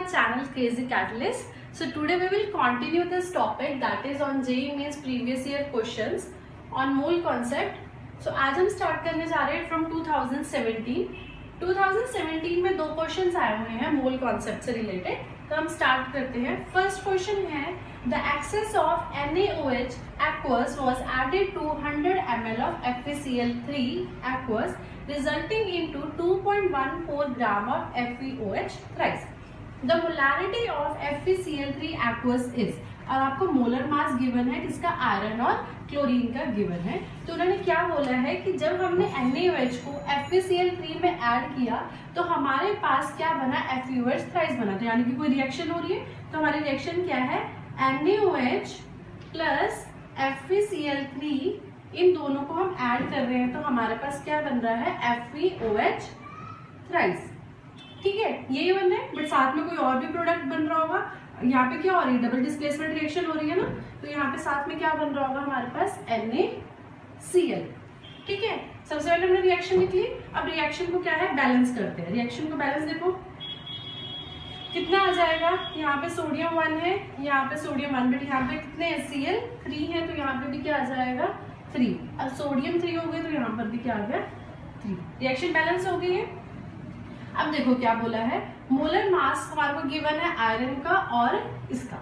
channel Crazy Catalyst. So today we will continue this topic that is on JEE Mains previous year questions on mole concept. So आज हम start करने जा रहे हैं from 2017. 2017 में 2 questions आए हुए हैं मोल कॉन्सेप्ट से रिलेटेड. तो हम स्टार्ट करते हैं. फर्स्ट क्वेश्चन है the excess of NaOH aqueous was added to 100 ml of FeCl3 aqueous resulting into 2.14 gram of FeOH thrice. The molarity of FeCl3 aqueous is, और आपको मोलर मास गिवन है किसका, iron और chlorine का given है. तो उन्होंने क्या बोला है कि जब हमने NaOH को FeCl3 में ऐड किया तो हमारे पास क्या बना, FeOH थ्राइस बना. तो यानी कि कोई रिएक्शन हो रही है तो हमारी रिएक्शन क्या है, NaOH प्लस FeCl3, इन दोनों को हम ऐड कर रहे हैं तो हमारे पास क्या बन रहा है, FeOH थ्राइस. ठीक है, यही बन रहा है. बट साथ में कोई और भी प्रोडक्ट बन रहा होगा. यहाँ पे क्या हो रही है, डबल डिस्प्लेसमेंट रिएक्शन हो रही है ना, तो यहाँ पे साथ में क्या बन रहा होगा हमारे पास, NaCl. ठीक है, सबसे पहले हमने रिएक्शन लिख ली. अब रिएक्शन को क्या है, बैलेंस करते हैं. रिएक्शन को बैलेंस देखो कितना आ जाएगा. यहाँ पे सोडियम 1 है, यहाँ पे सोडियम 1, बट यहाँ पे कितने Cl 3 है, तो यहाँ पे भी क्या आ जाएगा 3. अब सोडियम 3 हो गए तो यहाँ पर भी क्या आ गया 3. रिएक्शन बैलेंस हो गई है. अब देखो क्या बोला है, मोलर मास हमारे को गिवन है आयरन का और इसका.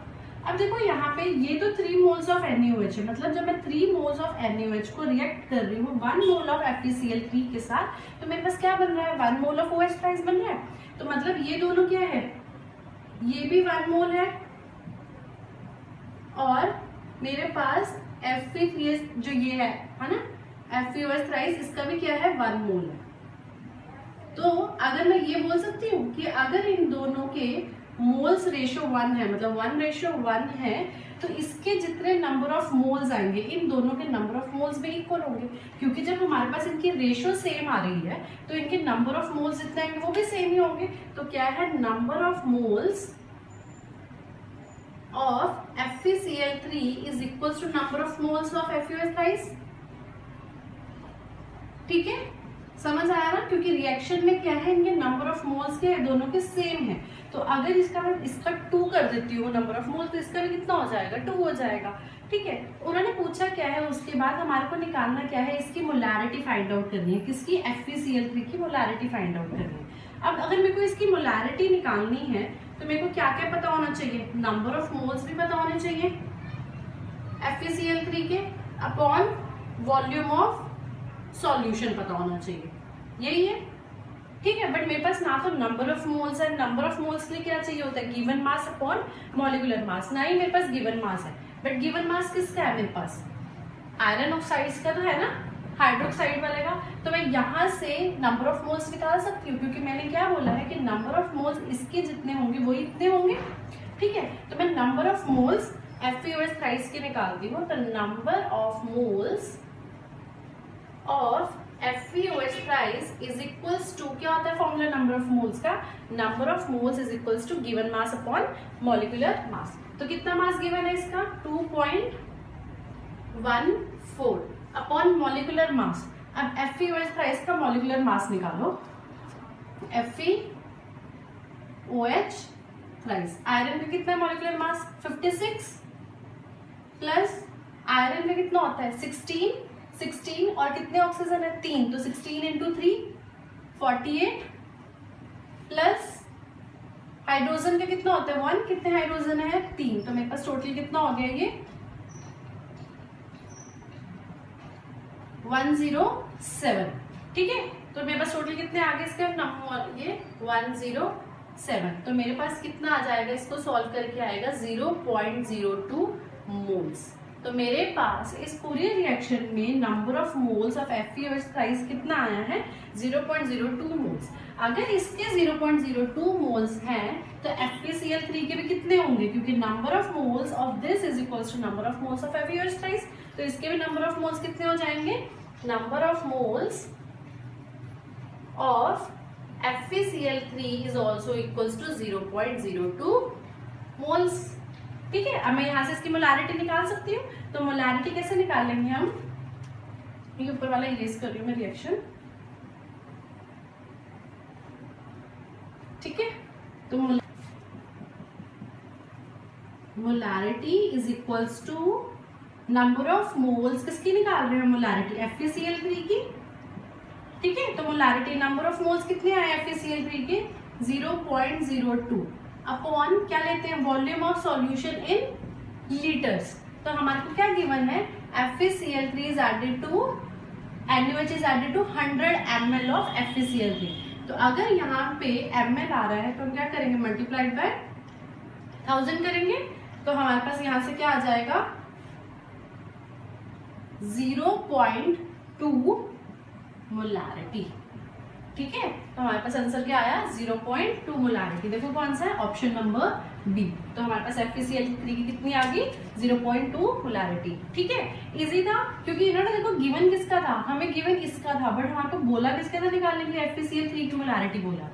अब देखो यहाँ पे ये तो 3 मोल्स ऑफ NaOH है, मतलब जब मैं 3 मोल्स ऑफ NaOH को रिएक्ट कर रही हूँ 1 मोल ऑफ FeCl3 के साथ, तो मेरे पास क्या बन रहा है, 1 मोल ऑफ OH थ्राइस बन रहा है. तो मतलब ये दोनों क्या है, ये भी 1 मोल है और मेरे पास Fe3 जो ये है ना, FeOH थ्राइस, इसका भी क्या है 1 मोल है. तो अगर मैं ये बोल सकती हूँ कि अगर इन दोनों के मोल्स रेशियो 1 है, मतलब 1:1 है, तो इसके जितने नंबर ऑफ मोल्स आएंगे इन दोनों के नंबर ऑफ मोल्स भी इक्वल होंगे, क्योंकि जब हमारे पास इनकी रेशियो सेम आ रही है तो इनके नंबर ऑफ मोल्स जितने आएंगे वो भी सेम ही होंगे. तो क्या है, number of moles of FeCl3 is equal to number of moles of FeOH thrice. ठीक है, समझ आया ना, क्योंकि रिएक्शन में क्या है, इनके नंबर ऑफ मोल्स के दोनों के सेम है. तो अगर इसका 2 कर देती हूँ नंबर ऑफ मोल्स, तो इसका भी कितना हो जाएगा, 2 हो जाएगा. ठीक है, उन्होंने पूछा क्या है, उसके बाद हमारे को निकालना क्या है, इसकी मोलैरिटी फाइंड आउट करनी है. किसकी, FeCl3 की मोलैरिटी फाइंड आउट करनी है. अब अगर मेरे को इसकी मोलैरिटी निकालनी है तो मेरे को क्या क्या पता होना चाहिए, नंबर ऑफ मोल्स भी पता होने चाहिए FeCl3 के अपॉन वॉल्यूम ऑफ सॉल्यूशन पता होना चाहिए. यही है. ठीक है, बट मेरे पास ना तो नंबर ऑफ मोल्स है, नंबर ऑफ मोल्स के लिए क्या चाहिए होता है, गिवन मास अपॉन मॉलिक्यूलर मास. ना ही मेरे पास गिवन मास है, बट गिवन मास किसका है, मेरे पास आयरन ऑक्साइड्स का तो है ना, हाइड्रोक्साइड वाले का. तो मैं यहाँ से नंबर ऑफ मोल्स निकाल सकती हूँ, क्योंकि मैंने क्या बोला है कि नंबर ऑफ मोल्स इसके जितने होंगे वही इतने होंगे. ठीक है, तो मैं number of moles FeOH thrice के निकालती हूँ. तो number of moles of FeOH thrice is equals to, क्या होता है फॉर्मूला नंबर ऑफ मोल्स का, number of moles is equals to given mass upon molecular mass. तो कितना मास गिवन है इसका, 2.14 अपॉन मॉलिक्यूलर मास. अब FeOH थ्राइस का मॉलिक्यूलर मास निकालो. FeOH थ्राइस, आयरन में कितना मॉलिक्यूलर मास 56 प्लस आयरन में कितना होता है 16 और कितने ऑक्सीजन है 3, तो 16 इंटू 3 48 प्लस हाइड्रोजन का कितना होता है 1, कितने हाइड्रोजन है 3, तो मेरे पास टोटल कितना हो गया ये 107. ठीक है, तो मेरे पास टोटल कितने आ गए इसका नंबर, ये 107. तो मेरे पास कितना आ जाएगा, इसको सॉल्व करके आएगा 0.02 मोल्स. तो मेरे पास इस पूरे रिएक्शन में number of moles of FeOH thrice कितना आया है, 0.02 मोल्स. अगर इसके 0.02 मोल्स हैं तो FeCl3 के भी कितने होंगे, क्योंकि number of moles of this is equals to number of moles of FeOH thrice. तो इसके भी नंबर ऑफ मोल्स कितने हो जाएंगे, number of moles of FeCl3 is also equals to 0.02 moles. ठीक है, अब मैं यहाँ से इसकी मोलैरिटी निकाल सकती हूँ. तो मोलैरिटी कैसे निकालेंगे हम, ये ऊपर वाला इरेज कर रही हूँ मैं रिएक्शन. ठीक है, तो molarity is equals to number of moles, किसकी निकाल रहे हैं मोलैरिटी, FeCl3 की, ठीक है। तो मोलैरिटी नंबर ऑफ मोल्स कितने आए FeCl3 के 0.02 अपॉन क्या लेते हैं volume of solution in litres. तो हमारे को क्या गिवन है FeCl3 is added to NaOH is added to 100 ml of FeCl3। तो अगर यहाँ पे ml आ रहा है तो हम क्या करेंगे मल्टीप्लाइड बाय 1000 करेंगे, तो हमारे पास यहाँ से क्या आ जाएगा 0.2 मोलैरिटी, ठीक है। तो हमारे पास आंसर क्या आया 0.2 मोलैरिटी। देखो कौन सा है ऑप्शन नंबर बी। तो हमारे पास FeCl3 की कितनी आ गई 0.2 मोलैरिटी, ठीक है। इजी था क्योंकि इन्होंने देखो गिवन किसका था, हमें गिवन इसका था बट हमारे को बोला किसका था निकालने के लिए FeCl3 की मोलैरिटी बोला,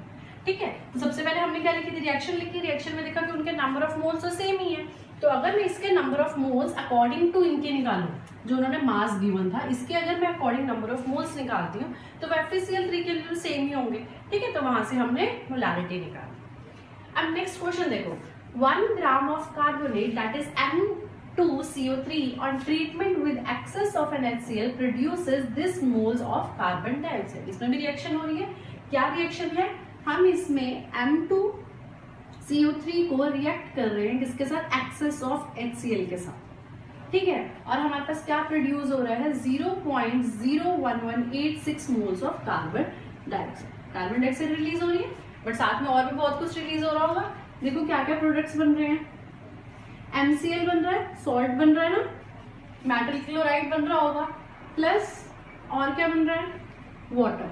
ठीक है। तो सबसे पहले हमने क्या लिखी थी रिएक्शन लिखी, रिएक्शन में देखा कि उनके नंबर ऑफ मोल्स तो सेम ही है। तो अगर मैं इसके number of moles according to इनके निकालूं जो उन्होंने मास गिवन था, इसके अगर मैं अकॉर्डिंग नंबर ऑफ मोल्स निकालती हूँ तो FeCl3 के लिए सेम ही होंगे, ठीक है। तो वहां से हमने मोलैरिटी निकाली। अब नेक्स्ट क्वेश्चन देखो 1 gram of carbonate that is M2CO3 on treatment with excess of an HCl produces this moles of carbon dioxide। इसमें भी रिएक्शन हो रही है, क्या रिएक्शन है, हम इसमें M2CO3 को रिएक्ट कर रहे हैं किसके साथ एक्सेस ऑफ HCl के साथ, ठीक है। और हमारे पास क्या प्रोड्यूस हो रहा है 0.01186 moles of carbon dioxide. Carbon dioxide release हो रही है बट साथ में और भी बहुत कुछ रिलीज हो रहा होगा। देखो क्या क्या प्रोडक्ट्स बन रहे हैं, MCl बन रहा है, सॉल्ट बन रहा है ना, मेटल क्लोराइड बन रहा होगा, प्लस और क्या बन रहा है वाटर,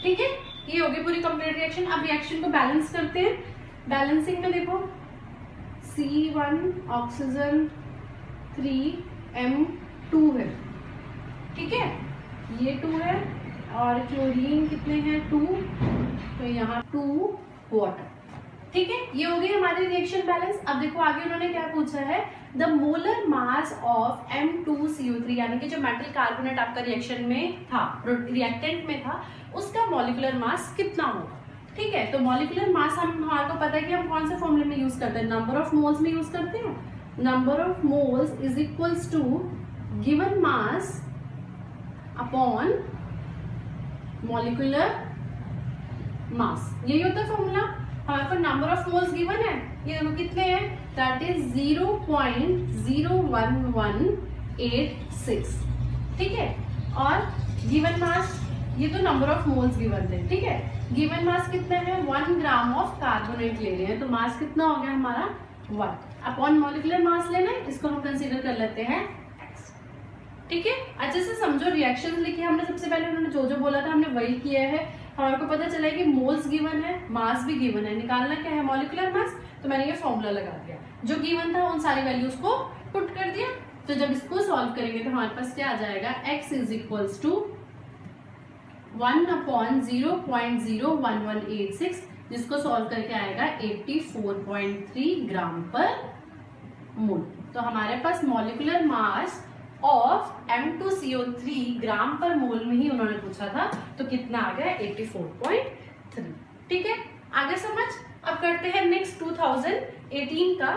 ठीक है। ये होगी पूरी कंप्लीट रिएक्शन। अब रिएक्शन को बैलेंस करते हैं। बैलेंसिंग में देखो C1 ऑक्सीजन 3M2 है, ठीक है, ये 2 है और क्लोरीन कितने हैं 2, तो यहाँ 2 वाटर, ठीक है। ये हो गई हमारी रिएक्शन बैलेंस। अब देखो आगे उन्होंने क्या पूछा है the molar mass of M2CO3 यानी कि जो मेटल कार्बोनेट आपका रिएक्शन में था रिएक्टेंट में था उसका मॉलिक्यूलर मास कितना होगा, ठीक है। तो मॉलिक्यूलर मास हमारे को पता है कि हम कौन से फॉर्मूले में यूज करते हैं, नंबर ऑफ मोल्स में यूज करते हैं। Number of moles is equals to given mass upon molecular mass, यही होता है फॉर्मूला। हमारे पास नंबर ऑफ मोल्स गिवन है, ये देखो कितने हैं दैट इज 0.01186, ठीक है। और गिवन मास ये तो नंबर ऑफ मोल्स गिवन थे, ठीक है। गिवन मास कितना है 1 ग्राम ऑफ कार्बोनेट ले रहे हैं तो मास कितना हो गया हमारा 1 अपॉन मॉलिक्यूलर मास लेना है, इसको हम कंसीडर कर लेते हैं x, ठीक है। अच्छे से समझो रिएक्शन लिखी हमने सबसे पहले, उन्होंने जो जो बोला था हमने वही किया है। हमारे को पता चला है कि मोल्स गिवन है, मास भी गिवन है, निकालना क्या है मॉलिक्यूलर मास। तो मैंने ये फॉर्मूला लगा दिया, जो गिवन था उन सारी वैल्यूज को पुट कर दिया। तो जब इसको सॉल्व करेंगे तो हमारे पास क्या आ जाएगा x इज इक्वल्स टू 1/0.01186 जिसको सॉल्व करके आएगा 84.3 ग्राम पर मोल। तो हमारे पास मॉलिक्यूलर मास ऑफ M2CO3 ग्राम पर मोल में ही उन्होंने पूछा था, तो कितना आ गया 84.3, ठीक है। आगे समझ। अब करते हैं नेक्स्ट 2018 का।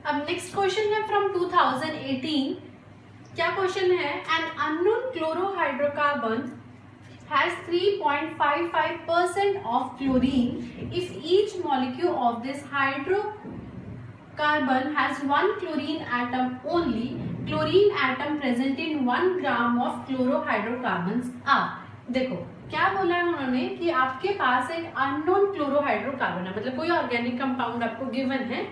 अब नेक्स्ट क्वेश्चन है फ्रॉम 2018। क्या क्वेश्चन है, an unknown क्लोरोहाइड्रोकार्बन has 3.55% of chlorine if each molecule of this hydrocarbon has one chlorine atom only. Chlorine atom present in 1 gram of chlorohydrocarbons are। देखो क्या बोला है उन्होंने कि आपके पास एक अननोन क्लोरोहाइड्रोकार्बन है, मतलब कोई ऑर्गेनिक कंपाउंड आपको गिवन है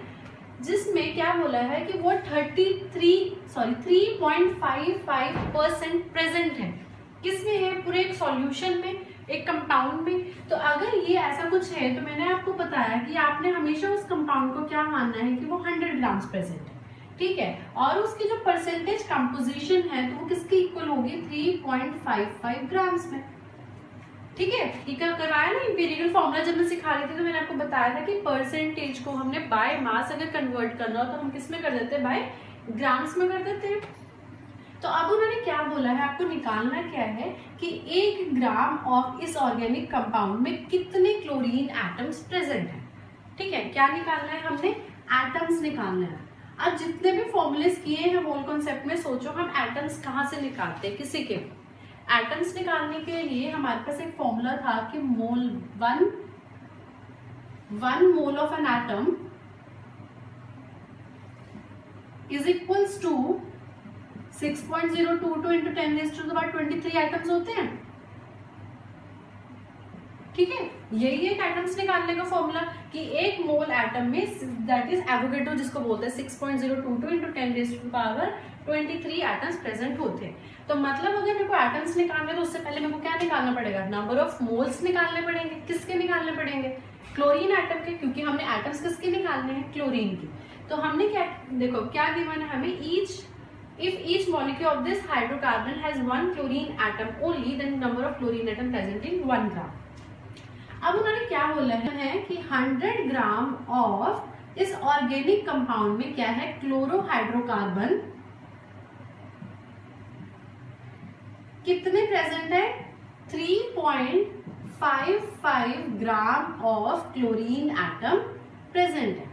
जिसमें क्या बोला है कि वो 3.55% प्रेजेंट है। किसमें है, पूरे एक सॉल्यूशन में, एक कंपाउंड में। तो अगर ये ऐसा कुछ है तो मैंने आपको बताया कि आपने हमेशा उस कंपाउंड को क्या मानना है कि वो 100 ग्राम्स प्रेजेंट है, ठीक है। और उसकी जो परसेंटेज कंपोजिशन है तो वो किसकी इक्वल होगी 3.55 ग्राम्स में, ठीक है। ये करवाया ना इंपीरियल फॉर्मूला जब मैं सिखा रही थी तो मैंने आपको बताया था कि परसेंटेज को हमने बाय मास अगर कन्वर्ट करना हो तो हम किस में कर देते हैं, बाय ग्राम्स में कर देते हैं। तो अब उन्होंने क्या बोला है, आपको निकालना क्या है कि 1 ग्राम ऑफ इस ऑर्गेनिक कंपाउंड में कितने क्लोरीन एटम्स प्रेजेंट हैं। ठीक है, क्या निकालना है, हमने एटम्स निकालना है। अब जितने भी फॉर्मूलेस किए हैं मोल कॉन्सेप्ट में, सोचो हम एटम्स कहाँ से निकालते हैं, किसी के एटम्स निकालने के लिए हमारे पास एक फॉर्मूला था कि mole one mole of an atom is equals to 6.022 into 10 raised to the power 23 atoms होते हैं। ठीक है, यही एक एटम्स निकालने का फॉर्मूला कि एक मोल एटम में, दैट इज एवोगैड्रो जिसको बोलते हैं, 6.022 into 10 raised to the power 23 atoms present होते हैं। तो मतलब अगर मेरे को एटम्स निकालने तो उससे पहले मेरे को क्या निकालना पड़ेगा, नंबर ऑफ मोल्स निकालने पड़ेंगे। किसके निकालने पड़ेंगे, क्लोरीन एटम के, क्योंकि हमने एटम्स किसके निकालने हैं, क्लोरीन के। तो हमने क्या, देखो क्या गिवन है हमें, if each molecule of this hydrocarbon has one chlorine atom only, then number of chlorine atom present in 1 gram। अब उन्होंने क्या बोला है कि 100 ग्राम ऑफ इस ऑर्गेनिक कंपाउंड में क्या है, क्लोरोहाइड्रोकार्बन कितने प्रेजेंट है, 3.55 gram of chlorine atom present है।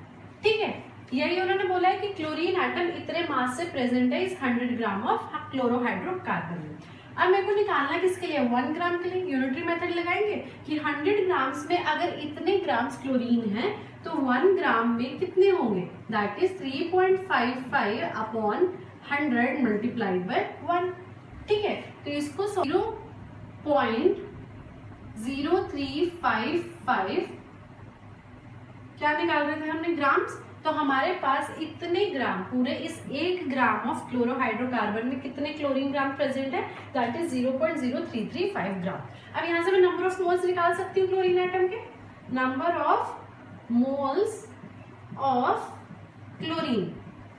ठीक है, यही उन्होंने बोला है कि क्लोरीन एटम इतने मास से प्रेजेंट है इस 100 ग्राम ऑफ क्लोरोहाइड्रोकार्बन में। अब मेरे को निकालना किसके लिए, 1 ग्राम के लिए। यूनिटरी मेथड लगाएंगे कि 100 ग्राम्स में अगर इतने ग्राम्स क्लोरीन है तो 1 ग्राम में कितने होंगे, that is 3.55 upon 100 multiplied by 1। ठीक है, तो इसको 0.0355 क्या निकाल रहे थे हमने, ग्राम्स। तो हमारे पास इतने ग्राम, पूरे इस 1 ग्राम ऑफ क्लोरोहाइड्रोकार्बन में कितने क्लोरीन ग्राम प्रेजेंट है, दैट इज 0.0335 ग्राम। अब यहाँ से मैं नंबर ऑफ मोल्स निकाल सकती हूँ क्लोरीन एटम के, number of moles of chlorine,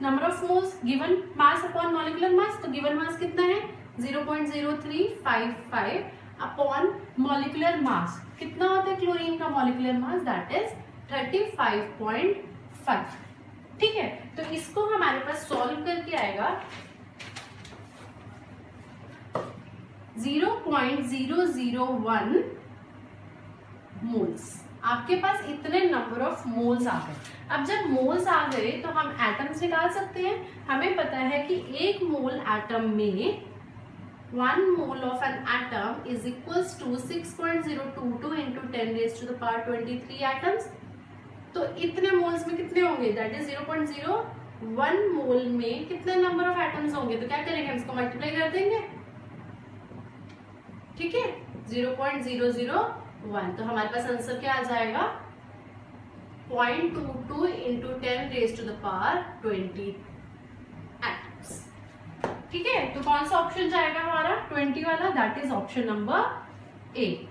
number of moles given mass upon molecular mass. तो गिवन मास कितना है, 0.0355 अपॉन मॉलिक्यूलर मास कितना होता है क्लोरीन का मॉलिक्यूलर मास, दैट इज 35.5। ठीक है, तो इसको हमारे पास सॉल्व करके आएगा 0.001 मोल्स। आपके पास इतने नंबर ऑफ मोल्स आ गए। अब जब मोल्स आ गए तो हम एटम्स निकाल सकते हैं। हमें पता है कि एक मोल एटम में 1 mole of an atom is equals to 6.022 into 10 raised to the power 23 atoms। तो इतने मोल्स में कितने होंगे, दैट इज 0.01 मोल में कितने नंबर ऑफ एटम्स होंगे। तो क्या करेंगे, हम इसको मल्टीप्लाई कर देंगे। ठीक है, 0.001, तो हमारे पास आंसर क्या आ जाएगा, 0.22 into 10 raised to the power 20 atoms. ठीक है, तो कौन सा ऑप्शन जाएगा हमारा, 20 वाला, that is option number A.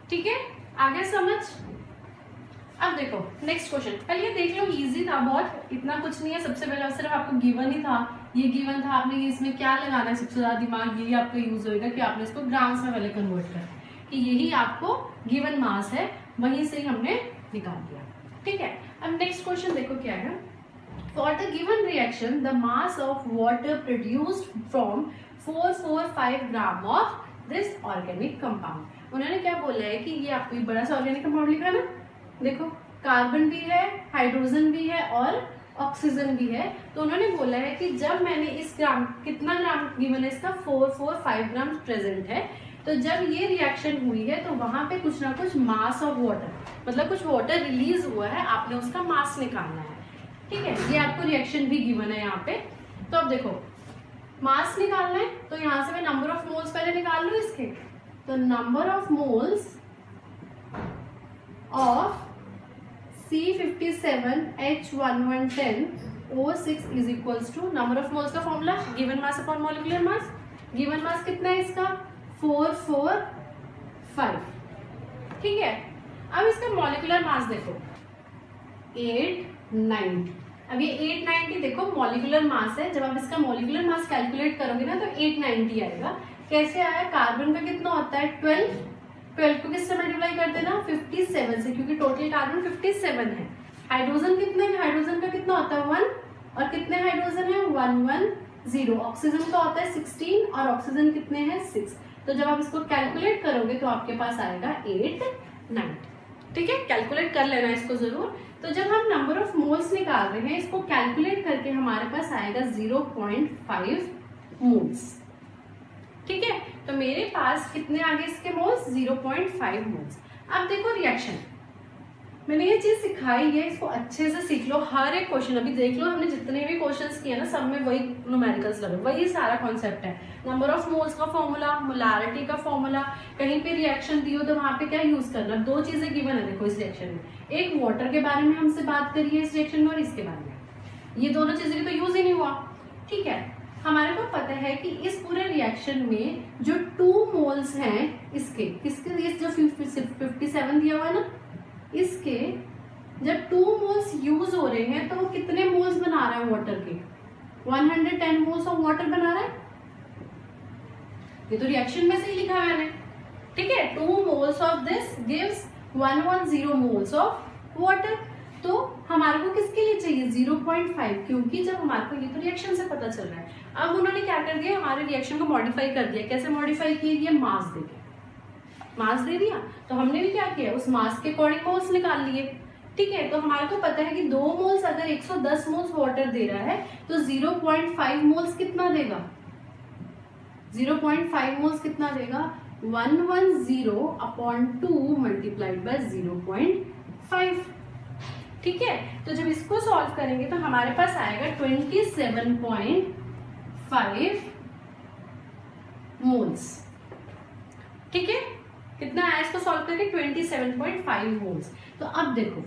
ठीक है, आगे समझ। अब देखो नेक्स्ट क्वेश्चन, पहले ये देख लो, इजी था बहुत, इतना कुछ नहीं है। सबसे पहले सिर्फ आपको गिवन ही था, ये गिवन था, आपने इसमें क्या लगाना है, सबसे ज्यादा दिमाग यही आपका यूज होएगा कि आपने इसको ग्राम्स में पहले कन्वर्ट करना कि यही आपको गिवन मास है, वहीं से ही हमने निकाल दिया। ठीक है, अब नेक्स्ट क्वेश्चन देखो क्या है, for the given reaction the mass of water produced from 445 gram of this organic compound। उन्होंने क्या बोला है कि ये आपको बड़ा सा ऑर्गेनिक कंपाउंड लिखा ना, देखो कार्बन भी है, हाइड्रोजन भी है और ऑक्सीजन भी है। तो उन्होंने बोला है कि जब मैंने इस ग्राम, कितना ग्राम गिवन है इसका, 445 ग्राम प्रेजेंट है। तो जब ये रिएक्शन हुई है तो वहां पे कुछ ना कुछ मास ऑफ वाटर, मतलब कुछ वाटर रिलीज हुआ है, आपने उसका मास निकालना है। ठीक है, ये आपको रिएक्शन भी गिवन है यहाँ पे। तो अब देखो मास निकालना है, तो यहाँ से मैं नंबर ऑफ मोल्स पहले निकाल लूँ इसके। तो number of moles of C57H1110O6 is equals to, number of moles का formula given mass upon molecular mass. Given mass कितना है इसका, 445। ठीक है, अब इसका मॉलिक्यूलर मास देखो 890। अब ये 890 देखो मॉलिक्यूलर मास है, जब आप इसका मॉलिक्यूलर मास कैलकुलेट करोगे ना तो 890 आएगा। कैसे आया, कार्बन का कितना होता है 12 को किससे मल्टीप्लाई कर देना, 57 से, क्योंकि टोटल कार्बन 57 है। हाइड्रोजन कितने, हाइड्रोजन का कितना होता है 1, और कितने हाइड्रोजन है 110। 0, ऑक्सीजन का होता है 16 और ऑक्सीजन कितने हैं 6। तो जब आप इसको कैलकुलेट करोगे तो आपके पास आएगा 8 9। ठीक है, कैलकुलेट कर लेना इसको जरूर। तो जब हम नंबर ऑफ मोल्स निकाल रहे हैं इसको कैलकुलेट करके हमारे पास आएगा 0.5 मोल्स। ठीक है, तो मेरे पास कितने आ गए इसके मोल्स 0.5 मोल्स। अब देखो रिएक्शन, मैंने ये चीज सिखाई है, इसको अच्छे से सीख लो। हर एक क्वेश्चन अभी देख लो, हमने जितने भी क्वेश्चंस किए ना सब में वही न्यूमेरिकल्स लगे, वही सारा कॉन्सेप्ट है। नंबर ऑफ मोल्स का फॉर्मूला, मोलारिटी का फॉर्मूला, कहीं पे रिएक्शन दी हो तो वहां पे क्या यूज करना। दो चीजें गिवन है देखो इस रिएक्शन में, एक वाटर के बारे में हमसे बात करी है इस रिएक्शन में और इसके बारे में, ये दोनों चीजें तो यूज ही नहीं हुआ। ठीक है, हमारे को पता है कि इस पूरे रिएक्शन में जो 2 मोल्स हैं इसके, किसके, ये जो 57 दिया हुआ है ना, इसके जब 2 मोल्स यूज हो रहे हैं तो वो कितने मोल्स बना रहा है वाटर के, 110 मोल्स ऑफ वाटर बना रहा है। ये तो रिएक्शन में से ही लिखा है मैंने। ठीक है, 2 moles of this gives 110 moles of water. तो हमारे को किसके लिए चाहिए 0.5, क्योंकि जब हमारे को ये तो रिएक्शन से पता चल रहा है। अब उन्होंने क्या कर दिया, हमारे रिएक्शन को मॉडिफाई कर दिया। कैसे मॉडिफाई किया, ये मास देके मास दे दिया, तो हमने भी क्या किया उस मास के अकॉर्डिंग मोल्स निकाल लिए। ठीक है, तो हमारे को पता है कि 2 मोल्स अगर 110 मोल्स वाटर दे रहा है तो 0.5 मोल्स कितना देगा, 0.5 मोल्स कितना देगा 110/2 मल्टीप्लाइड बाय 0.5। ठीक है, तो जब इसको सॉल्व करेंगे तो हमारे पास आएगा 27.5 मोल्स। ठीक है, कितना आया इसको सॉल्व करके 27.5 मोल्स। तो अब देखो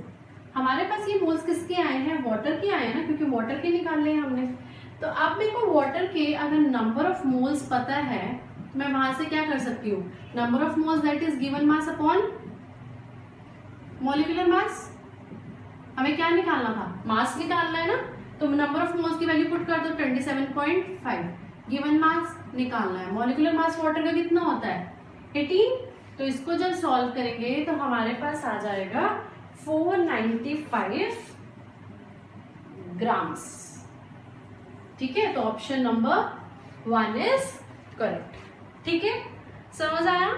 हमारे पास ये मोल्स किसके आए हैं, वाटर के आए हैं ना, क्योंकि वाटर के निकाले हैं हमने। तो अब मेरे को वाटर के अगर नंबर ऑफ मोल्स पता है तो मैं वहां से क्या कर सकती हूँ, number of moles that is given mass upon molecular मास। हमें क्या निकालना था, मास निकालना है ना, तो नंबर ऑफ मोल्स की वैल्यू पुट कर दो 27.5, गिवन मास निकालना है। मॉलिक्यूलर मास वाटर का कितना होता है 18। तो इसको जब सॉल्व करेंगे तो हमारे पास आ जाएगा 495 ग्राम्स। ठीक है, तो ऑप्शन नंबर 1 इज करेक्ट। ठीक है, समझ आया,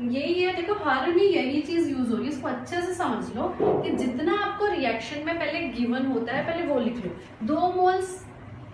यही है। देखो हर में यही चीज यूज हो रही है, इसको अच्छे से समझ लो कि जितना आपको रिएक्शन में पहले गिवन होता है पहले वो लिख लो। 2 moles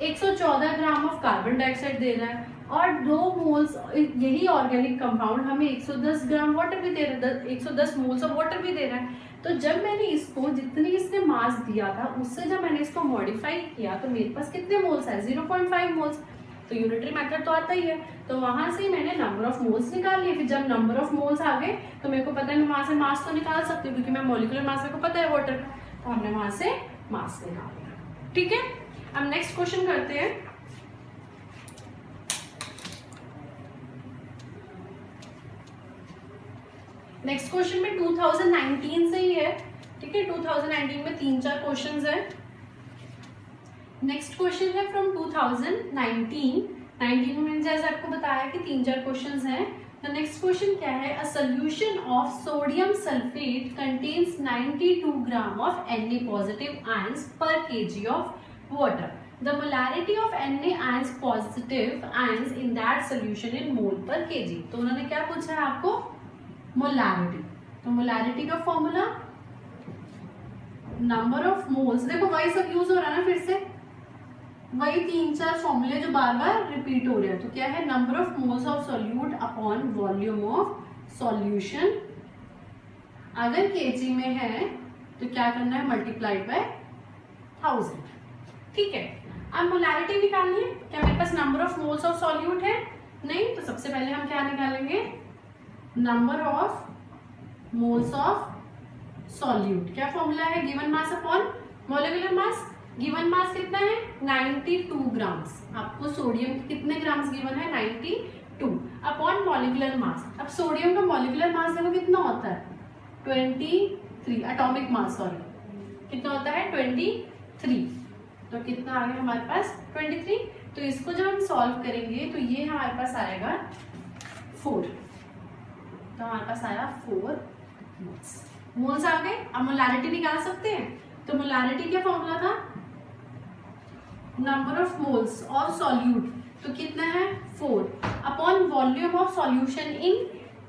114 gram of carbon dioxide दे रहा है और 2 मोल्स यही ऑर्गेनिक कंपाउंड हमें 110 ग्राम वाटर भी दे रहा है, 110 मोल्स ऑफ वाटर भी दे रहा है। तो जब मैंने इसको जितनी इसने मास दिया था उससे जब मैंने इसको मॉडिफाई किया तो मेरे पास कितने मोल्स है 0.5 मोल्स। तो यूनिटरी मेथड तो आता ही है, तो वहां से मैंने नंबर ऑफ मोल्स निकाल लिए। फिर जब नंबर ऑफ मोल्स आ गए तो मेरे को पता है मैं वहां से मास तो निकाल सकती हूँ क्योंकि मैं मॉलिक्यूलर मास मेरे को पता है वाटर का, तो हमने वहां से मास निकाल लिया। ठीक है, अब नेक्स्ट क्वेश्चन करते हैं। नेक्स्ट क्वेश्चन में 2019 से ही है। ठीक है, 2019 में 3-4 क्वेश्चंस है। नेक्स्ट क्वेश्चन है फ्रॉम 2019 में मैंने जैसे आपको बताया कि 3-4 क्वेश्चंस हैं। तो नेक्स्ट क्वेश्चन क्या है, a solution of sodium sulphate contains 92 gram of Na positive ions पर kg of water. The molarity of Na ions positive ions in that solution in mole per kg। तो उन्होंने क्या पूछा है आपको, मोलारिटी। तो मोलारिटी का फॉर्मूला नंबर ऑफ मोल्स, देखो वही सब यूज हो रहा है ना, फिर से वही 3-4 फॉर्मूले जो बार बार रिपीट हो रहे हैं। तो क्या है, number of moles of solute upon volume of solution. अगर केजी में है तो क्या करना है, मल्टीप्लाइड बाय 1000। ठीक है, अब मोलारिटी निकालनी है। क्या मेरे पास number of moles of solute है, नहीं, तो सबसे पहले हम क्या निकालेंगे, number of moles of solute. क्या फॉर्मूला है, given mass upon molecular mass. Given mass कितना है 92 ग्राम्स। आपको सोडियम कितने ग्राम्स गिवन है 92 अपॉन मॉलिक्यूलर मास। अब सोडियम का मॉलिक्यूलर मास देखो कितना होता है 23, एटॉमिक मास सॉरी कितना होता है 23। तो कितना आ गया हमारे पास 23। तो इसको जब हम सॉल्व करेंगे तो ये हमारे पास आएगा 4। तो हमारे पास आया 4 मोल्स आ गए। अब मोलारिटी निकाल सकते हैं। तो मोलारिटी क्या फॉर्मूला था, number of moles of solute, तो कितना है 4 upon volume of solution in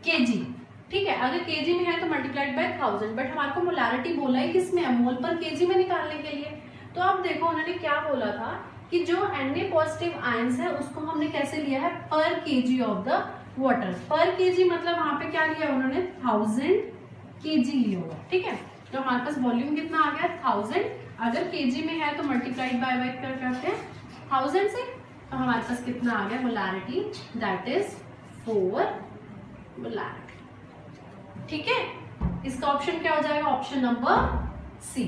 KG. ठीक है, अगर केजी में है तो मल्टीप्लाइड बाय 1000, बट हमारे को मोलारिटी बोला है किसमें, मोल पर केजी में निकालने के लिए। तो अब देखो उन्होंने क्या बोला था कि जो Na पॉजिटिव आयंस है उसको हमने कैसे लिया है, पर केजी ऑफ द वाटर। पर केजी मतलब वहां पे क्या लिया उन्होंने, 1000 केजी लिया हुआ। ठीक है, तो हमारे पास वॉल्यूम कितना आ गया 1000, अगर केजी में है तो मल्टीप्लाइड बाय कर करते हैं 1000 से, तो हमारे पास कितना आ गया मोलारिटी, दैट इज 4 मोलारिटी। ठीक है, इसका ऑप्शन क्या हो जाएगा, ऑप्शन नंबर सी।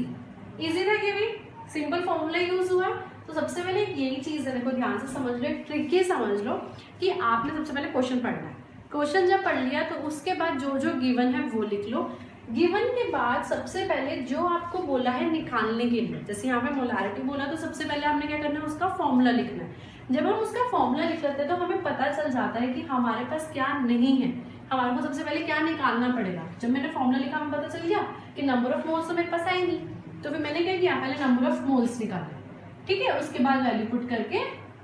इजी था ये भी, सिंपल फॉर्मूला यूज हुआ। तो सबसे पहले यही चीज है, देखो ध्यान से समझ लो, एक ट्रिक ये समझ लो कि आपने सबसे पहले क्वेश्चन पढ़ना है। क्वेश्चन जब पढ़ लिया तो उसके बाद जो जो गिवन है वो लिख लो। गिवन के बाद सबसे पहले जो आपको बोला है निकालने के लिए, जैसे यहाँ पे मोलारिटी बोला तो सबसे पहले हमने क्या करना है, उसका फॉर्मूला लिखना है। जब हम उसका फॉर्मूला लिख लेते हैं तो हमें पता चल जाता है कि हमारे पास क्या नहीं है, हमारे को सबसे पहले क्या निकालना पड़ेगा। जब मैंने फॉर्मूला लिखा हमें पता चल गया कि नंबर ऑफ मोल्स तो मेरे पास है नहीं, तो फिर मैंने क्या किया, पहले नंबर ऑफ मोल्स निकाला। ठीक है, उसके बाद वैल्यू पुट करके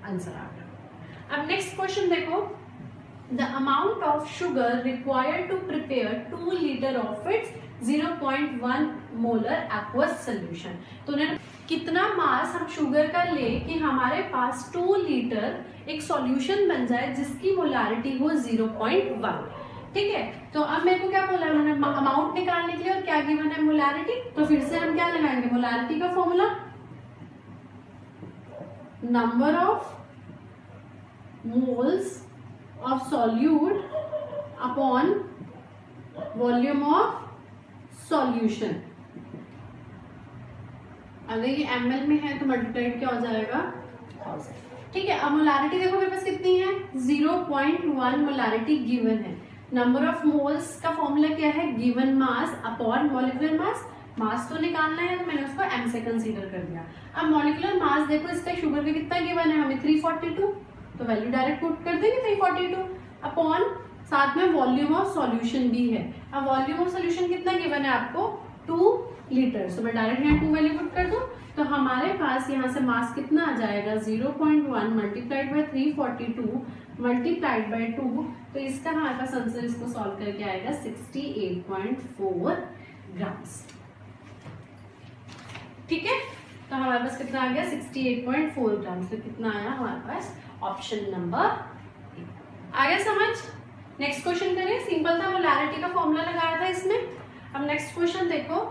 आंसर आ गया। अब नेक्स्ट क्वेश्चन देखो, the amount of sugar required to prepare 2 litre of its 0.1 molar aqueous solution. तो कितना मास हम शुगर का ले कि हमारे पास 2 लीटर एक सॉल्यूशन बन जाए जिसकी मोलारिटी हो 0.1। ठीक है, तो अब मेरे को क्या बोला है उन्होंने, अमाउंट निकालने के लिए, और क्या गिवन है मोलारिटी। तो फिर से हम क्या लगाएंगे, मोलारिटी का formula number of moles of solute upon volume of solution. अगर ये ml में है तो मल्टीप्लाइड क्या हो जाएगा 1000। ठीक है, अब मोलारिटी देखो मेरे पास कितनी है, 0.1 मोलारिटी गिवन है। नंबर ऑफ मोल्स का फॉर्मूला क्या है, given mass upon molecular mass. Mass तो निकालना है तो मैंने उसको m से कंसीडर कर दिया। अब मॉलिक्यूलर मास देखो, इसका शुगर का कितना गिवन है हमें 342, तो वैल्यू डायरेक्ट पुट कर देंगे 342 अपॉन, साथ में वॉल्यूम ऑफ सॉल्यूशन भी है। अब वॉल्यूम ऑफ सॉल्यूशन कितना गिवन है आपको 2 लीटर, तो मैं डायरेक्ट यहाँ 2 वैल्यू पुट कर दूं, तो हमारे पास यहाँ से मास कितना आ जाएगा 0.1 मल्टीप्लाइड बाय 342 मल्टीप्लाइड बाय 2, तो इसका हमारे पास आंसर, इसको सॉल्व करके आएगा 68.4 ग्राम्स। ठीक है, तो हमारे पास कितना आ गया 68.4 ग्राम। तो कितना आया हमारे पास, ऑप्शन नंबर आ गया समझ। नेक्स्ट क्वेश्चन करें, सिंपल था, मोलारिटी का फॉर्मूला लगाया था इसमें। अब नेक्स्ट क्वेश्चन देखो,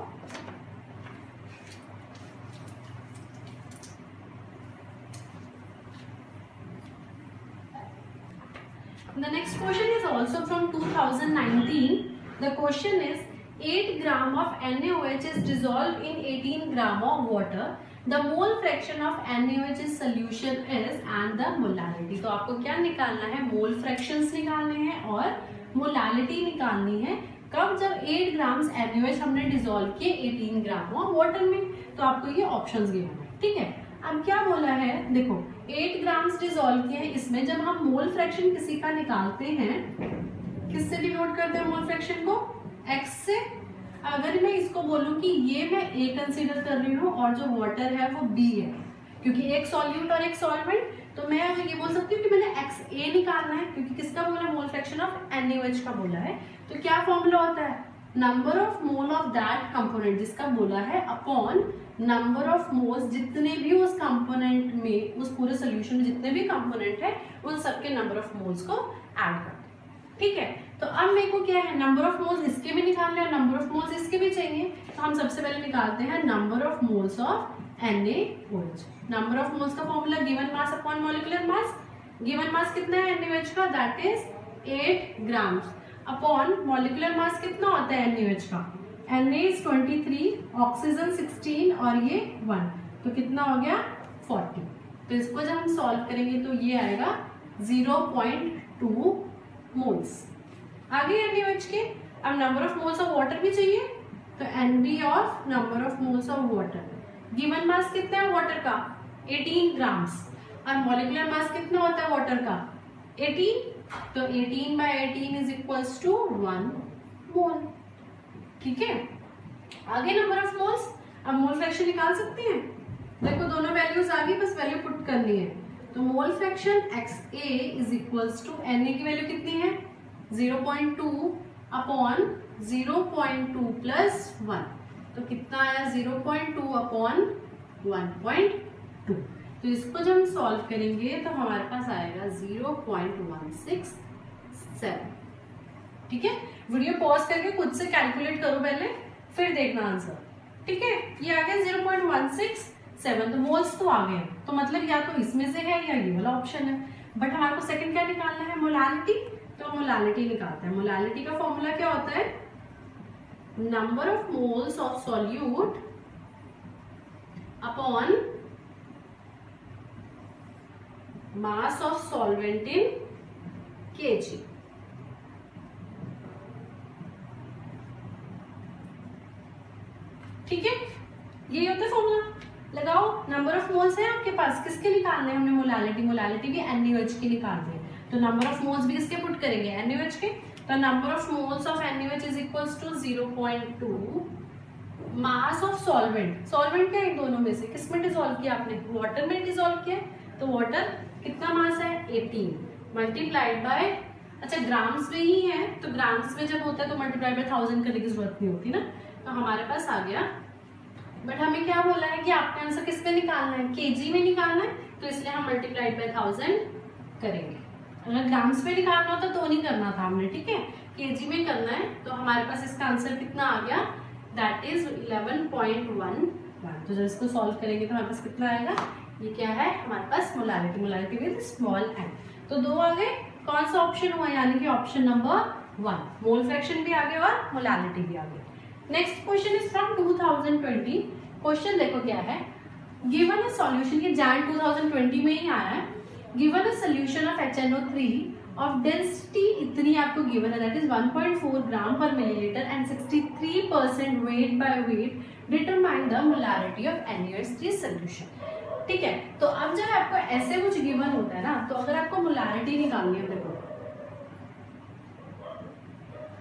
the next question is also from 2019. The question is 8 gram of NaOH is dissolved in 18 gram of water. The mole fraction of NaOH solution is and the molarity. तो आपको क्या निकालना है, मोल फ्रैक्शंस निकालने हैं और molarity निकालनी है। कब, जब 8 ग्राम्स NaOH हमने डिसॉल्व किए 18 ग्राम ऑफ वाटर में। तो आपको ये ऑप्शंस गिवन है। ठीक है, अब क्या बोला है, देखो 8 ग्राम्स डिसॉल्व किए हैं, इसमें जब हम मोल फ्रैक्शन किसी का निकालते हैं, किससे डिनोट करते हैं मोल फ्रैक्शन को, x से। अगर मैं इसको बोलूं कि ये मैं A कंसीडर कर रही हूँ और जो वाटर है वो B है, क्योंकि एक सॉल्यूट और एक सॉल्वेंट, तो मैं ये बोल सकती हूँ कि मैंने XA निकालना है, क्योंकि किसका बोला, मोल फ्रैक्शन ऑफ NaOH का बोला है। तो क्या फॉर्मूला होता है, number of mole of that component जिसका बोला है अपॉन नंबर ऑफ मोल्स जितने भी उस कंपोनेंट में, उस पूरे सोल्यूशन में जितने भी कंपोनेंट है उन सबके नंबर ऑफ मोल्स को ऐड कर दो। ठीक है, तो अब मेरे को क्या है, नंबर ऑफ मोल्स इसके भी निकालने और नंबर ऑफ मोल्स इसके भी चाहिए। तो हम सबसे पहले निकालते हैं number of moles of NaOH। Number of moles का formula given mass upon molecular mass. Given mass कितना है NaOH का, that is 8 grams upon molecular mass कितना होता है NaOH का, Na is 23, ऑक्सीजन 16 और ये 1, तो कितना हो गया 40। तो इसको जब हम सॉल्व करेंगे तो ये आएगा 0.2 मोल्स। आगे NaOH के, अब number of moles of water भी चाहिए, तो NB of number of moles of water. Given mass कितना है वाटर का 18 ग्राम्स और मॉलिक्यूलर मास कितना होता है वाटर का 18, तो 18/18 इज इक्वल्स टू 1 मोल। ठीक है, आगे नंबर ऑफ मोल्स, अब मोल फ्रैक्शन निकाल सकते हैं। देखो दोनों वैल्यूज आ गई, बस वैल्यू पुट करनी है। तो mole fraction XA is equals to Na की वैल्यू कितनी है 0.2 अपॉन 0.2 प्लस 1, तो कितना आया 0.2 अपॉन 1.2। तो इसको जब हम सॉल्व करेंगे तो हमारे पास आएगा 0.167। ठीक है, वीडियो पॉज करके खुद से कैलकुलेट करो पहले, फिर देखना आंसर। ठीक है, ये आ गया 0.167, तो मोल्स तो आ गए, तो मतलब या तो इसमें से है या ये वाला ऑप्शन है। बट हमारे को सेकंड क्या निकालना है, मोलालिटी। तो मोलालिटी निकालते हैं। मोलालिटी का फॉर्मूला क्या होता है, number of moles of solute upon mass of solvent in kg। ठीक है, यही होता है फॉर्मूला। लगाओ, नंबर ऑफ मोल्स है आपके पास, किसके निकालने हैं हमने मोलालिटी, मोलालिटी भी NaOH की निकालनी है। तो नंबर ऑफ मोल्स भी किसके पुट करेंगे, NaOH के। तो number of moles of NaOH is equals to 0.2 mass of solvent. Solvent क्या है दोनों में से, किस में डिसॉल्व किया आपने, वाटर में डिसॉल्व किया। तो वाटर कितना मास है 18 मल्टीप्लाइड बाय, अच्छा ग्राम्स में ही है, तो ग्राम्स में जब होता है तो मल्टीप्लाई बाय 1000 करने की जरूरत नहीं होती ना। तो हमारे पास आ गया, बट हमें क्या बोला है कि आपने आंसर किस पे निकालना है, केजी में निकालना है, तो इसलिए हम मल्टीप्लाइड बाय 1000 करेंगे। अगर ग्राम्स में निकालना होता तो नहीं करना था हमने, ठीक है, केजी में करना है। तो हमारे पास इसका आंसर कितना आ गया, दैट इज 11.11। तो जब इसको सॉल्व करेंगे तो हमारे पास कितना आएगा, ये क्या है हमारे पास molality, molality with small N. तो दो आ गए, कौन सा ऑप्शन हुआ, यानी कि ऑप्शन नंबर 1, मोल फ्रैक्शन भी आ गया और मोलालिटी भी आ गई। Next question is from 2020। Question देखो क्या है, गिवन अ सॉल्यूशन, ये जैन 2020 में ही आया है। Given a solution of HNO3 of density इतनी आपको गिवन है, दैट इज 1.4 ग्राम पर millilitre and 63% weight by weight, determine the molarity of NaOH3 solution. ठीक है, तो अब जब आपको ऐसे कुछ गिवन होता है ना, तो अगर आपको मोलारिटी निकालनी है, देखो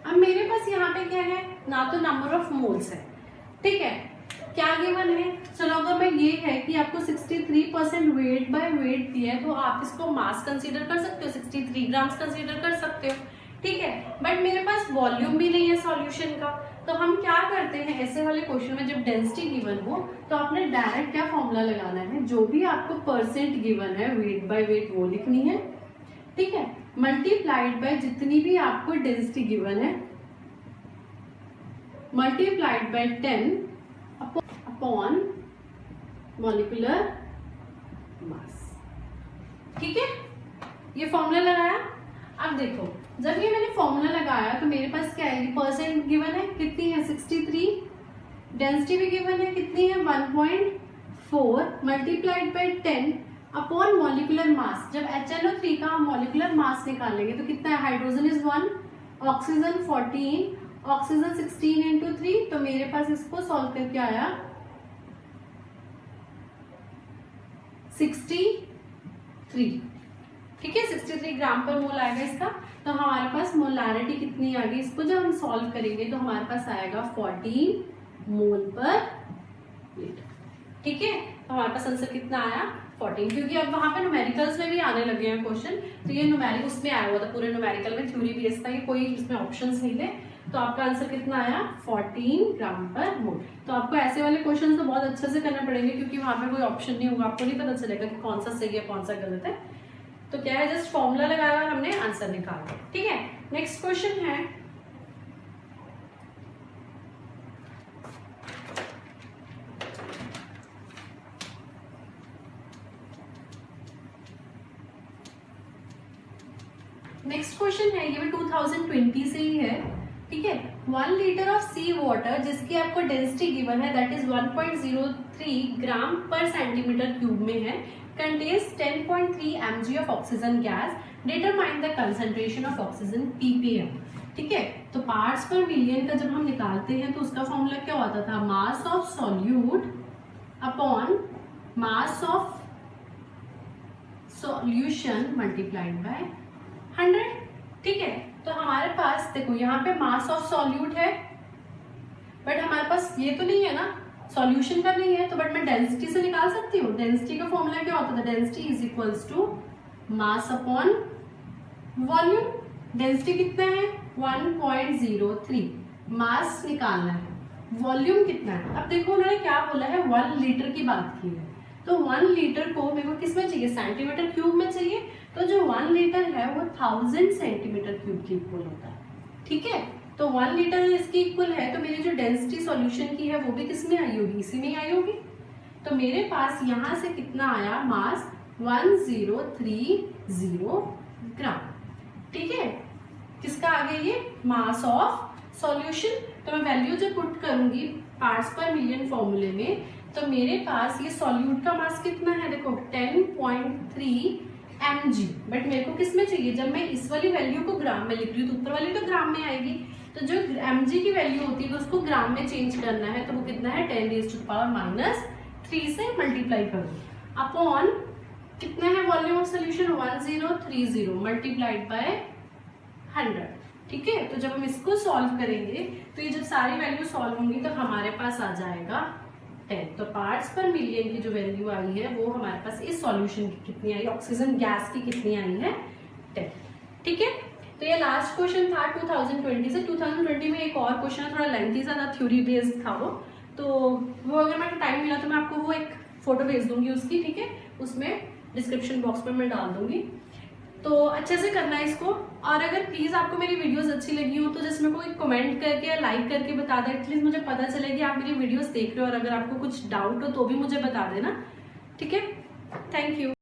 अब मेरे पास यहाँ पे क्या है, ना तो नंबर ऑफ मोल्स है, ठीक है, क्या गिवन है, चलो अगर मैं ये है कि आपको 63% वेट बाय वेट दिया है, तो आप इसको मास कंसीडर कर सकते हो, 63 ग्राम्स कंसीडर कर सकते हो, ठीक है। बट मेरे पास वॉल्यूम भी नहीं है सॉल्यूशन का, तो हम क्या करते हैं ऐसे वाले क्वेश्चन में, जब डेंसिटी गिवन हो तो आपने डायरेक्ट क्या फॉर्मूला लगाना है, जो भी आपको परसेंट गिवन है वेट बाय वेट वो लिखनी है, ठीक है, मल्टीप्लाइड बाय जितनी भी आपको डेंसिटी गिवन है, मल्टीप्लाइड बाय 10 अपॉन मॉलिक्यूलर मास। ठीक है, ये फॉर्मूला लगाया। अब देखो जब ये मैंने फॉर्मूला लगाया तो मेरे पास क्या है, परसेंट गिवन है कितनी है 63, डेंसिटी भी गिवन है कितनी है 1.4 मल्टीप्लाइड बाय 10 अपॉन मॉलिक्यूलर मास। जब HNO3 का मॉलिक्यूलर मास निकालेंगे तो कितना है, hydrogen is 1, oxygen 14, oxygen 16 into 3, तो मेरे पास इसको सॉल्व करके आया 63। ठीक है, 63 ग्राम पर मोल आएगा इसका। तो हमारे पास मोलारिटी कितनी आ गई, इसको जब हम सॉल्व करेंगे तो हमारे पास आएगा 14 मोल पर लीटर। ठीक है, तो हमारे पास आंसर कितना आया 14, क्योंकि अब वहां पे न्यूमेरिकल्स में भी आने लगे हैं क्वेश्चन, तो ये न्यूमेरिकल उसमें आया हुआ था, पूरे न्यूमेरिकल में थ्योरी बेस्ड था, ये कोई इसमें ऑप्शंस नहीं थे। तो आपका आंसर कितना आया 14 ग्राम पर मोल। तो आपको ऐसे वाले क्वेश्चन तो बहुत अच्छे से करने पड़ेंगे, क्योंकि वहां पे कोई ऑप्शन नहीं होगा, आपको नहीं पता चलेगा कि कौन सा सही है कौन सा गलत है। तो क्या है, जस्ट फॉर्मूला लगाया और हमने आंसर निकाला। ठीक है, नेक्स्ट क्वेश्चन है, नेक्स्ट क्वेश्चन है, ये भी 2020 से ही है। ठीक है, 1 लीटर ऑफ सी वाटर जिसकी आपको डेंसिटी गिवन है दैट इज 1.03 ग्राम पर सेंटीमीटर क्यूब में है, contains 10.3 mg of oxygen gas, determine the concentration of oxygen ppm। ठीक है, तो पार्ट्स पर मिलियन का जब हम निकालते हैं तो उसका फॉर्मूला क्या होता था, mass of solute upon mass of solution multiplied by 100। ठीक है, तो हमारे पास देखो यहाँ पे मास ऑफ सॉल्यूट है, बट हमारे पास ये तो नहीं है ना, सॉल्यूशन का नहीं है तो बट मैं डेंसिटी से निकाल सकती हूँ। डेंसिटी का फॉर्मूला क्या होता था, density is equals to mass upon volume. Density कितना है 1.03, मास निकालना है, वॉल्यूम कितना है। अब देखो उन्होंने क्या बोला है, 1 लीटर की बात की है, तो 1 लीटर को मेरे को किस में चाहिए, सेंटीमीटर क्यूब में चाहिए। तो जो 1 लीटर है वो 1000 सेंटीमीटर क्यूब के इक्वल होता है, ठीक है। तो 1 लीटर इसकी इक्वल है, तो मेरी जो डेंसिटी सॉल्यूशन की है वो भी किस में आई होगी, इसी में आई होगी। तो मेरे पास यहां से कितना आया, मास 1030 ग्राम, ठीक है। किसका आ गया ये, मास ऑफ सॉल्यूशन। तो मैं वैल्यू जब पुट करूंगी पार्ट्स पर मिलियन फॉर्मूले में, तो मेरे पास ये सॉल्यूट का मास कितना है, देखो 10.3 mg। बट मेरे को किस में चाहिए, जब मैं इस वाली वैल्यू को ग्राम में लिख रही हूँ तो ऊपर वाली तो ग्राम में आएगी, तो जो mg की वैल्यू होती है तो उसको ग्राम में चेंज करना है, तो वो कितना है 10⁻³ से मल्टीप्लाई करो अपॉन कितना है volume of solution 1030 multiplied by 100, ठीक है। तो जब हम इसको सॉल्व करेंगे तो ये जब सारी वैल्यू सॉल्व होंगी तो हमारे पास आ जाएगा 10। तो पार्ट्स पर मिलियन की जो वैल्यू आई है वो हमारे पास इस सॉल्यूशन की कितनी आई, ऑक्सीजन गैस की कितनी आई है, 10, ठीक है। तो ये लास्ट क्वेश्चन था 2020 से। 2020 में एक और क्वेश्चन है, थोड़ा लेंथी सा, थ्योरी बेस्ड था वो, तो वो अगर मेरे को टाइम मिला तो मैं आपको वो एक फोटो भेज दूंगी उसकी, ठीक है, उसमें डिस्क्रिप्शन बॉक्स में मैं डाल दूंगी। तो अच्छे से करना है इसको। और अगर प्लीज आपको मेरी वीडियोस अच्छी लगी हो तो जस्ट मेरे को एक कमेंट करके या लाइक करके बता दें, एटलीस्ट मुझे पता चले कि आप मेरी वीडियोस देख रहे हो। और अगर आपको कुछ डाउट हो तो भी मुझे बता देना, ठीक है। Thank you.